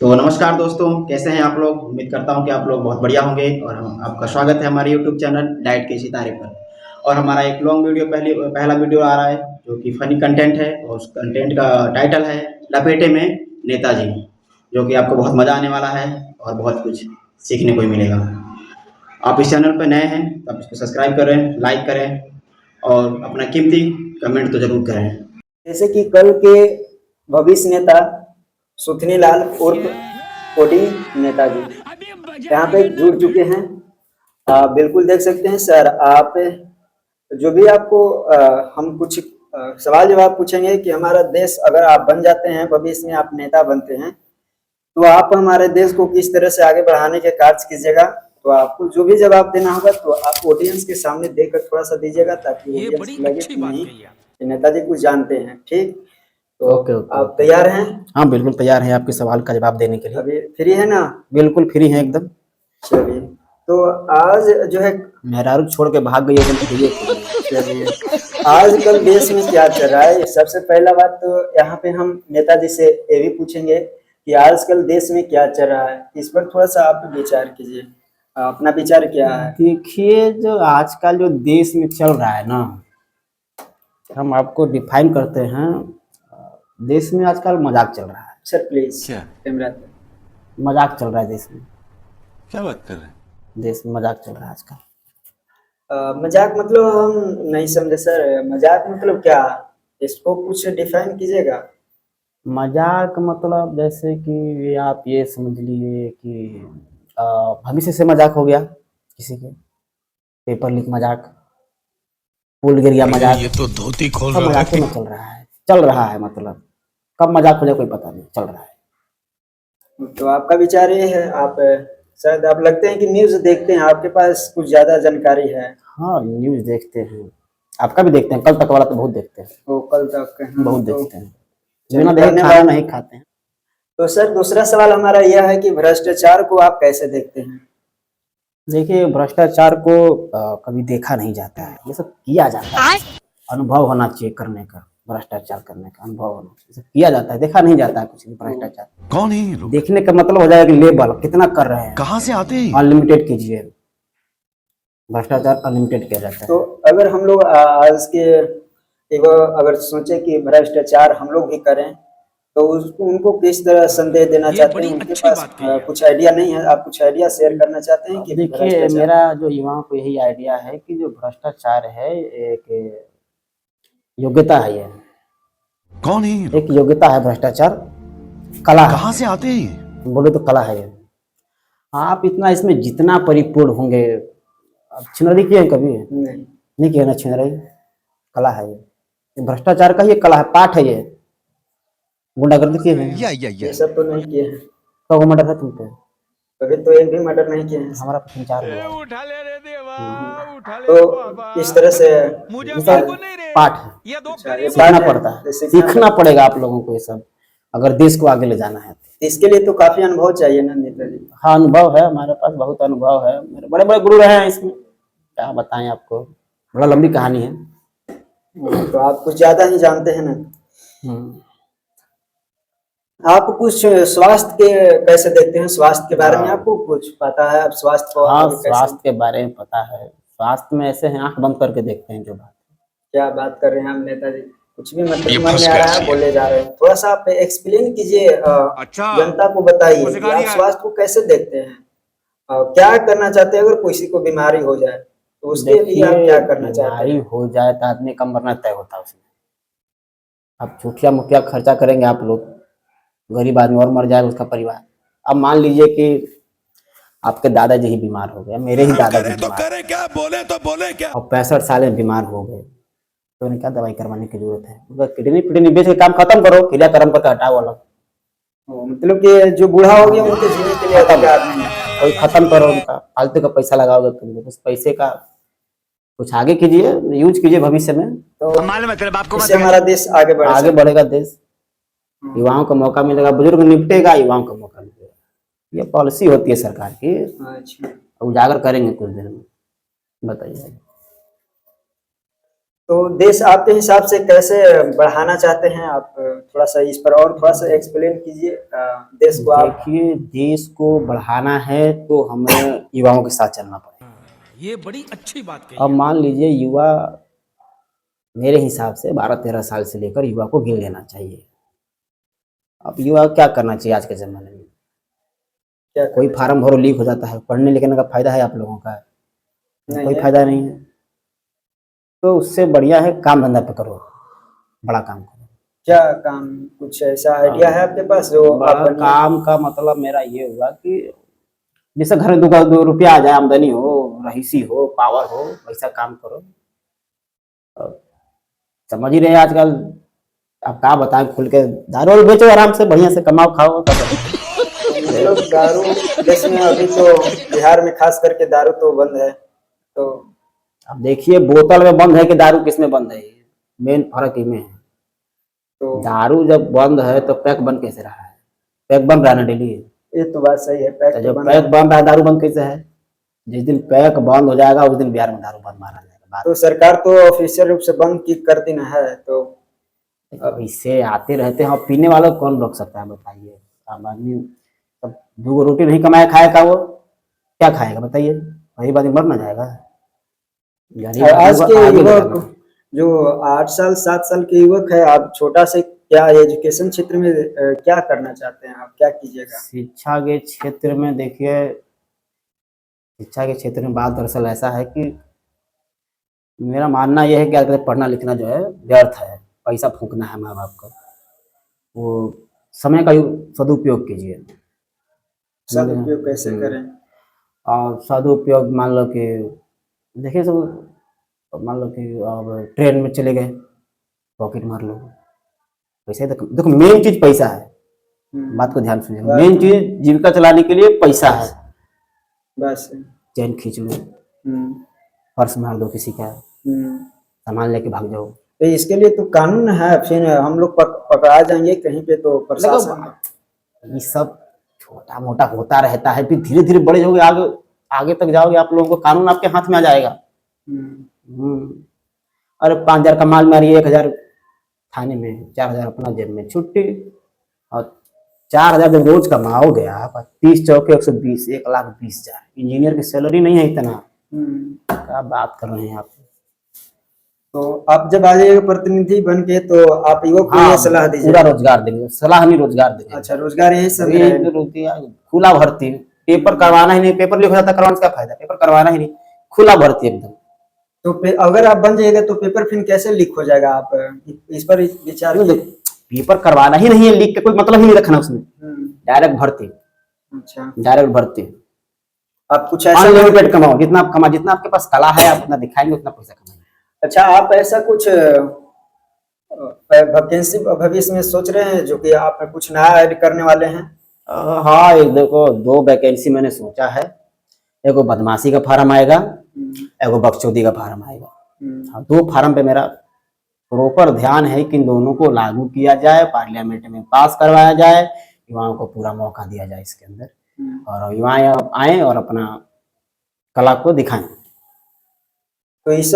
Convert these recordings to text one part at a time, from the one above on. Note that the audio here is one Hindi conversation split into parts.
तो नमस्कार दोस्तों, कैसे हैं आप लोग? उम्मीद करता हूं कि आप लोग बहुत बढ़िया होंगे और आपका स्वागत है हमारे यूट्यूब चैनल डाइट के सितारे पर। और हमारा एक लॉन्ग वीडियो पहला वीडियो आ रहा है जो कि फनी कंटेंट है और उस कंटेंट का टाइटल है लपेटे में नेताजी, जो कि आपको बहुत मज़ा आने वाला है और बहुत कुछ सीखने को ही मिलेगा। आप इस चैनल पर नए हैं तो आप इसको सब्सक्राइब करें, लाइक करें और अपना कीमती कमेंट तो ज़रूर करें। जैसे कि कल के भविष्य नेता सुथनी लाल उर्फ कोडिंग नेताजी यहाँ पे जुड़ चुके हैं। बिल्कुल देख सकते हैं सर। आप जो भी आपको हम कुछ सवाल जवाब पूछेंगे कि हमारा देश अगर आप बन जाते हैं, भविष्य में आप नेता बनते हैं, तो आप हमारे देश को किस तरह से आगे बढ़ाने के कार्य कीजिएगा। तो आपको जो भी जवाब देना होगा तो आप ऑडियंस के सामने देकर थोड़ा सा दीजिएगा, ताकि ऑडियंस को लगे कि नहीं, ये नेताजी कुछ जानते हैं। ठीक, तो ओके ओके आप तैयार हैं? हाँ बिल्कुल तैयार हैं आपके सवाल का जवाब देने के लिए। अभी फ्री है ना? बिल्कुल फ्री हैं एकदम। चलिए, तो आज जो है, मेहरारू छोड़ के भाग गई एकदम फ्री है। चलिए, आजकल देश में क्या चल रहा है, सबसे पहला बात तो यहाँ पे हम नेताजी से ये भी पूछेंगे कि आजकल देश में क्या चल रहा है। इस पर थोड़ा सा आप विचार कीजिए, अपना विचार क्या है? देखिए, जो आजकल जो देश में चल रहा है ना, हम आपको डिफाइन करते हैं। देश में आजकल मजाक चल रहा है। सर प्लीज क्या कैमरा पे। मजाक चल रहा है देश में। क्या बात कर रहे हैं? देश में मजाक चल रहा है आजकल। मजाक मतलब हम नहीं समझे सर। मजाक मतलब क्या, इसको कुछ डिफाइन कीजिएगा। मजाक मतलब जैसे कि आप ये समझ लीजिए कि भविष्य से मजाक हो गया, किसी के पेपर लीक मजाक, पुल गिर गया मजाक, ये तो धोती खोल सब रहा मजाक है। में चल रहा है। मतलब कब मजाक हो जाए कोई पता नहीं, चल रहा है। तो आपका विचार ये है, आप शायद आप लगते हैं कि न्यूज देखते हैं, आपके पास कुछ ज्यादा जानकारी है। हाँ न्यूज देखते हैं, आपका भी देखते हैं, कल तक वाला तो बहुत देखते हैं। वो कल तक बहुत तो देखते हैं, बिना देखे खाना धन्यवाद। नहीं खाते हैं। तो सर दूसरा सवाल हमारा यह है कि भ्रष्टाचार को आप कैसे देखते हैं? देखिए, भ्रष्टाचार को कभी देखा नहीं जाता है, ये सब किया जाता है। अनुभव होना चाहिए करने का, भ्रष्टाचार करने का अनुभव होना चाहिए। सब किया जाता है, देखा नहीं जाता है कुछ भी भ्रष्टाचार। कौन है ये लोग? देखने का मतलब हो जाएगा कि लेबल कितना कर रहे हैं। कहाँ से आते हैं? अनलिमिटेड कीजिए, भ्रष्टाचार अनलिमिटेड किया जाता तो है। अगर हम लोग आज के अगर सोचे कि भ्रष्टाचार हम लोग भी करें, तो उसको उनको किस तरह संदेश देना चाहते हैं? उनके पास कुछ आइडिया नहीं है, आप कुछ आइडिया शेयर करना चाहते हैं कि देखिए, भ्रष्टाचार? मेरा जो युवाओं को यही आइडिया है कि जो भ्रष्टाचार है एक योग्यता है। ये कौन है ये लोग? एक योग्यता है, भ्रष्टाचार कला है। कहाँ से आते हैं ये? बोले तो कला है ये। आप इतना इसमें जितना परिपूर्ण होंगे। अब छिनरी किए हैं कभी? नहीं किया ना छिनरी। कला है ये भ्रष्टाचार का, ये कला है, पाठ है ये। गुंडागर्दी किए हैं? ये सब तो नहीं किए हैं। तो मर्डर है तुम पे? कभी तो एक भी मर्डर नहीं किए हैं। हमारा तो 3-4 हुआ है। उठा ले रे देवा, उठा ले रे तो बाबा। इस तरह से मुझे ये मेरे सब को नहीं रे, पाठ है, ये दो अच्छा, ये गरीब सीखना पाठ पड़ता है, है, सीखना सीखना पड़ेगा आप लोगों को ये सब, अगर देश को आगे ले जाना है। इसके लिए तो काफी अनुभव चाहिए ना नेताजी? हाँ अनुभव है, हमारे पास बहुत अनुभव है। मेरे बड़े बड़े गुरु रहे हैं इसमें, क्या बताएं आपको, बड़ा लंबी कहानी है। तो आप कुछ ज्यादा ही जानते हैं ना। आप कुछ स्वास्थ्य के कैसे देखते हैं? स्वास्थ्य के बारे में आपको कुछ पता है? आप स्वास्थ्य को हाँ, आगे कैसे? स्वास्थ्य के बारे में पता है। स्वास्थ्य में ऐसे हैं, आंख बंद करके देखते हैं जो बात। क्या बात कर रहे हैं हम नेताजी? कुछ भी मतलब ये मन फंस में आ गया रहा है सी। बोले जा रहे हैं। थोड़ा सा आप एक्सप्लेन कीजिए, अच्छा, जनता को बताइए वो कि सिखा आप रही है। स्वास्थ्य को कैसे देखते हैं, क्या करना चाहते हैं अगर किसी को बीमारी हो जाए, तो उसके लिए आप क्या करना चाहते बीमारी हैं? हो जाए तो आदमी का मरना तय होता है उसमें। अब छुटिया मुखिया खर्चा करेंगे आप लोग, गरीब आदमी और मर जाएगा उसका परिवार। अब मान लीजिए कि आपके दादाजी ही बीमार हो गए, मेरे ही दादाजी बीमार, करे क्या, बोले क्या? और 65 साल में बीमार हो गए, तो उन्हें क्या दवाई करवाने की जरूरत है? उनका किडनी फिडनी बेच के काम खत्म करो, क्रियाक्रम करके हटाओ अलग। मतलब कि जो बूढ़ा हो गया उनके जीने के लिए अधिकार नहीं है? कोई खत्म करो उनका, फालतू का पैसा लगाओगे तुम लोग, उस पैसे का कुछ आगे कीजिए, यूज कीजिए भविष्य में, तो मालूम है तेरे बाप को, इससे हमारा देश आगे बढ़ आगे सकता बढ़ेगा देश। युवाओं को मौका मिलेगा, बुजुर्ग निपटेगा, युवाओं को मौका मिलेगा। ये पॉलिसी होती है सरकार की, है। अच्छा, उजागर करेंगे कुछ दिन में, बताइए। तो देश आपके हिसाब से कैसे बढ़ाना चाहते हैं आप? थोड़ा सा इस पर और थोड़ा सा एक्सप्लेन कीजिए। देश को आप देखिए, देश को बढ़ाना है तो हमें युवाओं के साथ चलना पड़ेगा। ये बड़ी अच्छी बात कही अब मान लीजिए युवा, मेरे हिसाब से 12-13 साल से लेकर युवा को गिन लेना चाहिए। अब युवा क्या करना चाहिए आज के ज़माने में? क्या कोई फार्म भरो लीक हो जाता है, पढ़ने लिखने का फायदा है आप लोगों का? नहीं कोई है। फायदा नहीं है। तो उससे बढ़िया है काम धंधा पे करो, बड़ा काम करो। क्या काम, कुछ ऐसा आइडिया है आपके पास जो आप बड़ा काम का मतलब मेरा ये हुआ कि जैसे घर में दो रुपया आ जाए, आमदनी हो, रईसी हो, पावर हो, वैसा काम करो। और समझ ही रहे हैं आजकल, आप क्या बताएं, खुल के दारू वारू बेचो, आराम से बढ़िया से कमाओ खाओ। मतलब दारू देश में अभी तो बिहार में खास करके दारू तो बंद है। तो अब देखिए, बोतल में बंद है कि दारू किस में बंद है, मेन फर्क इनमें है। तो दारू जब बंद है तो पैक बंद कैसे रहा है? पैक बंद रहा ना डेली। ये तो बात सही है, पैक तो तो जब बंद पैक है। बंद रहा, दारू बंद कैसे है? जिस दिन पैक बंद हो जाएगा उस दिन बिहार में दारू बंद मारा जाएगा। तो सरकार तो ऑफिशियल रूप से बंद की करती ना है। तो अब इससे आते रहते हैं, और पीने वालों को कौन रोक सकता है बताइए? आम आदमी अब 2 रोटी नहीं कमाया खाएगा, वो क्या खाएगा बताइए? गरीब आदमी मर ना जाएगा? गरीब और आज आदमी को के आगे युवक बढ़ाना है। जो 8 साल 7 साल के युवक है, आप छोटा से क्या एजुकेशन क्षेत्र में क्या करना चाहते हैं? आप क्या कीजिएगा? शिक्षा के क्षेत्र में देखिए, शिक्षा के क्षेत्र में बात दरअसल ऐसा है कि मेरा मानना यह है कि आजकल पढ़ना लिखना जो है व्यर्थ है, पैसा फूकना है माँ बाप का। वो समय का सदुपयोग कीजिए। सदुपयोग कैसे करें? और सदुपयोग मान लो कि देखिए, सब मान लो कि अब ट्रेन में चले गए, पॉकेट मार लो, पैसा ही देखो मेन चीज पैसा है। बात को ध्यान सुनिए, मेन चीज जीविका चलाने के लिए पैसा है। बस। चैन खींच लो, हम्म, पर्स मार दो किसी का, हम्म। सामान लेके भाग जाओ। तो इसके लिए तो कानून है, फिर हम लोग पकड़ा जाएंगे कहीं पे तो प्रशासन। देखो, ये सब छोटा मोटा होता रहता है, फिर धीरे धीरे बड़े होगे, आगे आगे तक जाओगे, आप लोगों को कानून आपके हाथ में आ जाएगा। अरे 5,000 का माल मारिए, 1,000 थाने में, 4,000 अपना जेब में, छुट्टी। और 4,000 जब रोज कमाओगे आप, 30 चौके 120, 1,20,000। इंजीनियर की सैलरी नहीं है इतना, क्या बात कर रहे हैं आप? तो आप जब आ जाइएगा प्रतिनिधि बन के, तो आप युवक को ये सलाह दीजिए। पूरा रोजगार देंगे, सलाह नहीं रोजगार देंगे। अच्छा, रोजगार यही सब ये है। जो रोटी है, खुला भर्ती, पेपर करवाना ही नहीं, पेपर लीक हो जाता, करवाने का फायदा? पेपर करवाना ही नहीं, खुला भर्ती एकदम। तो अगर आप बन जाइएगा तो पेपर फिर कैसे लीक हो जाएगा? आप इस पर विचार कीजिए। पेपर करवाना ही नहीं है, लीक का कोई मतलब ही नहीं रखना उसमें। डायरेक्ट भर्ती, अच्छा। डायरेक्ट भर्ती, आप कुछ ऐसा अनलिमिटेड कमाओ, जितना आप कमा, जितना आपके पास कला है आप उतना दिखाएंगे, उतना पैसा कमाएंगे। अच्छा, आप ऐसा कुछ वैकेंसी भविष्य में सोच रहे हैं जो कि आप कुछ नया ऐड करने वाले हैं? हाँ, एक देखो 2 वैकेंसी मैंने सोचा है। एगो बदमाशी का फार्म आएगा, एगो बकचोदी का फार्म आएगा। हाँ, 2 फार्म पे मेरा प्रॉपर ध्यान है कि इन दोनों को लागू किया जाए, पार्लियामेंट में पास करवाया जाए, युवाओं को पूरा मौका दिया जाए इसके अंदर, और युवा आए और अपना कला को दिखाएं। तो इस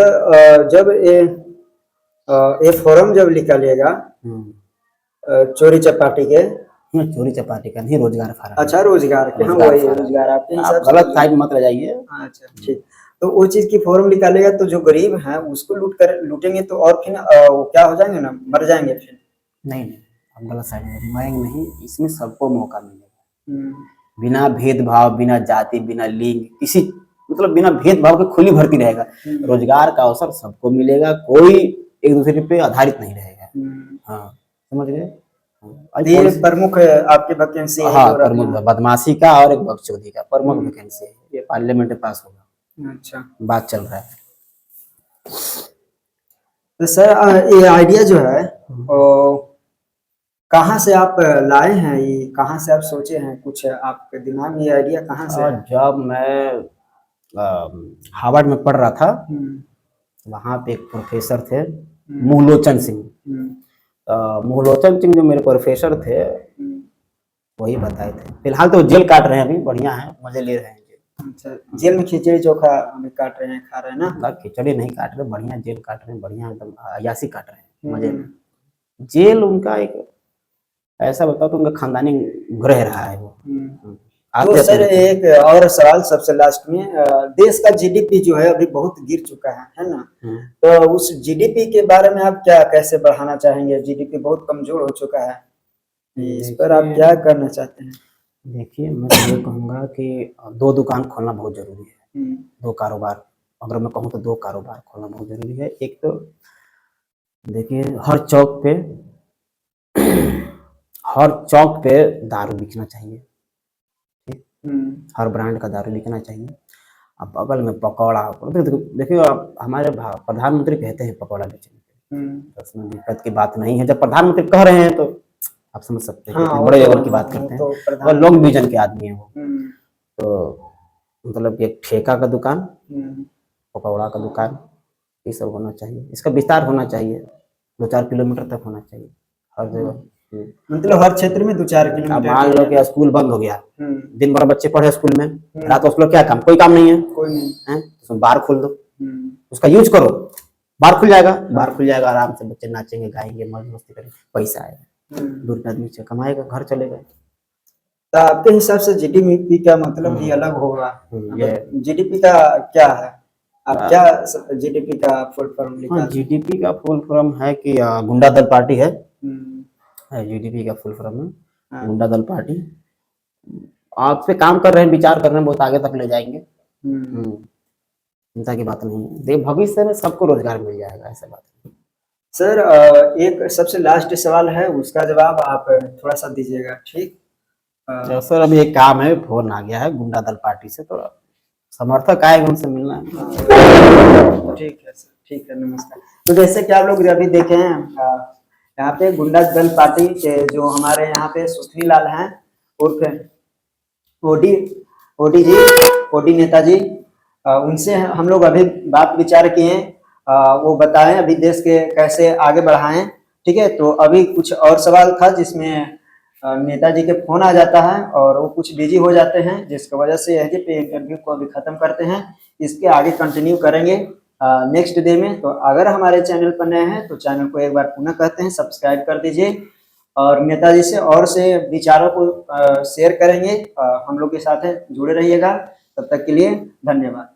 जब ये फॉर्म जब निकालिएगा चोरी चपाटी के, चोरी चपाटी का नहीं, रोजगार फार्म। अच्छा, रोजगार के, हाँ वही रोजगार आपके हिसाब से। गलत साइड मत रह जाइए। अच्छा, ठीक। तो वो चीज की फॉर्म निकालेगा तो जो गरीब हैं उसको लूटेंगे तो और फिर वो क्या हो जाएंगे ना, मर जाएंगे फिर। नहीं, आप गलत साइड में मरेंगे नहीं, इसमें सबको मौका मिलेगा, बिना भेदभाव, बिना जाति, बिना लिंग, किसी मतलब बिना भेदभाव के खुली भर्ती रहेगा। रोजगार का अवसर सबको मिलेगा, कोई एक दूसरे पे आधारित नहीं रहेगा। हाँ, समझ गए? ये प्रमुख आपकी वैकेंसी है? हाँ, प्रमुख बदमाशी का और एक बकचोदी का प्रमुख वैकेंसी है। ये पार्लियामेंट में पास होगा। अच्छा, बात चल रहा है। तो सर ये आइडिया जो है कहाँ से आप लाए हैं? ये कहाँ से आप सोचे हैं? कुछ आपके दिमाग में ये आइडिया कहाँ से है? जब मैं हार्वर्ड में पढ़ रहा था, वहाँ पे एक प्रोफेसर थे, मुहलोचन सिंह। मुहलोचन सिंह जो मेरे प्रोफेसर थे, वही बताए थे। फिलहाल तो जेल काट रहे हैं, अभी बढ़िया है, मजे ले रहे हैं। अच्छा, जेल में खिचड़ी चोखा हमें काट रहे हैं, खा रहे हैं ना। मतलब खिचड़ी नहीं काट रहे, बढ़िया जेल काट रहे हैं, बढ़िया एकदम अयासी काट रहे हैं मजे में। हम्म, जेल उनका एक ऐसा बताओ तो उनका खानदानी ग्रह रहा है वो। हम्म। आते तो रहते सर हैं। एक और सवाल सबसे लास्ट में, देश का जीडीपी जो है अभी बहुत गिर चुका है ना। हम्म। तो उस जीडीपी के बारे में आप क्या कैसे बढ़ाना चाहेंगे? जीडीपी बहुत कमजोर हो चुका है, इस पर आप देखिए क्या करना चाहते हैं? देखिए मैं तो ये कहूँगा कि 2 दुकान खोलना बहुत ज़रूरी है। हम्म, 2 कारोबार, अगर मैं कहूँ तो 2 कारोबार खोलना बहुत ज़रूरी है। एक तो देखिए हर चौक पे दारू बिकना चाहिए, हम्म, हर ब्रांड का दारू बिकना चाहिए। अब बगल में पकौड़ा, देखिए आप हमारे प्रधानमंत्री कहते हैं पकौड़ा बेचने के, हम्म। तो उसमें दिक्कत की बात नहीं है। जब प्रधानमंत्री कह रहे हैं तो आप समझ सकते हैं हाँ, कितने वो बड़े तो लेवल की हाँ, बात वो करते हैं। तो और प्रधान। लॉन्ग विजन के आदमी हैं वो। हम्म, तो मतलब कि एक ठेका का दुकान, हम्म, पकौड़ा का दुकान, ये सब होना चाहिए। इसका विस्तार होना चाहिए, 2-4 किलोमीटर तक होना चाहिए हर जगह। मतलब हर क्षेत्र में 2-4 अब किलोमीटर मान के लो एरिया कि स्कूल बंद हो गया, में। दिन भर बच्चे पढ़े स्कूल में, रात को उसको क्या काम, कोई काम नहीं है, कोई नहीं। हैं? उसमें बार खोल दो, हम्म, उसका यूज करो, बार खुल जाएगा, बार खुल जाएगा, आराम से बच्चे नाचेंगे, गाएंगे, मौज मस्ती करेंगे, पैसा आएगा, हम्म। दूर के आदमी से कमाएगा, घर चलेगा। तो आपके हिसाब से जीडीपी का मतलब भी अलग होगा। ये जीडीपी का क्या है? आप क्या जीडीपी का फुल फॉर्म हाँ, निकाल? जीडीपी का फुल फॉर्म है कि गुंडा दल पार्टी है हम्म, जीडीपी का फुल फॉर्म है हाँ, गुंडा दल पार्टी। आप पे काम कर रहे हैं, विचार कर रहे हैं, बहुत आगे तक ले जाएंगे। हम्म। चिंता की बात नहीं है, देख भविष्य में सबको रोजगार मिल जाएगा, ऐसा बात नहीं। सर एक सबसे लास्ट सवाल है, उसका जवाब आप थोड़ा सा दीजिएगा, ठीक? तो सर अभी एक काम है, फोन आ गया है गुंडा दल पार्टी से, तो समर्थक आएगा, उनसे मिलना है। ठीक है सर, ठीक है, नमस्कार। तो जैसे कि आप लोग अभी देखे हैं, यहाँ पे गुंडा दल पार्टी के जो हमारे यहाँ पे सुथनी लाल हैं, उर्फ ओडी ओडी जी, ओडी नेताजी, उनसे हम लोग अभी बात विचार किए। वो बताएं अभी देश के कैसे आगे बढ़ाएं। ठीक है, तो अभी कुछ और सवाल था जिसमें नेताजी के फोन आ जाता है और वो कुछ बिजी हो जाते हैं, जिसकी वजह से यह पे इंटरव्यू को अभी खत्म करते हैं। इसके आगे कंटिन्यू करेंगे नेक्स्ट डे में। तो अगर हमारे चैनल पर नए हैं तो चैनल को एक बार पुनः कहते हैं सब्सक्राइब कर दीजिए, और नेताजी से और से विचारों को शेयर करेंगे। हम लोग के साथ जुड़े रहिएगा। तब तक के लिए धन्यवाद।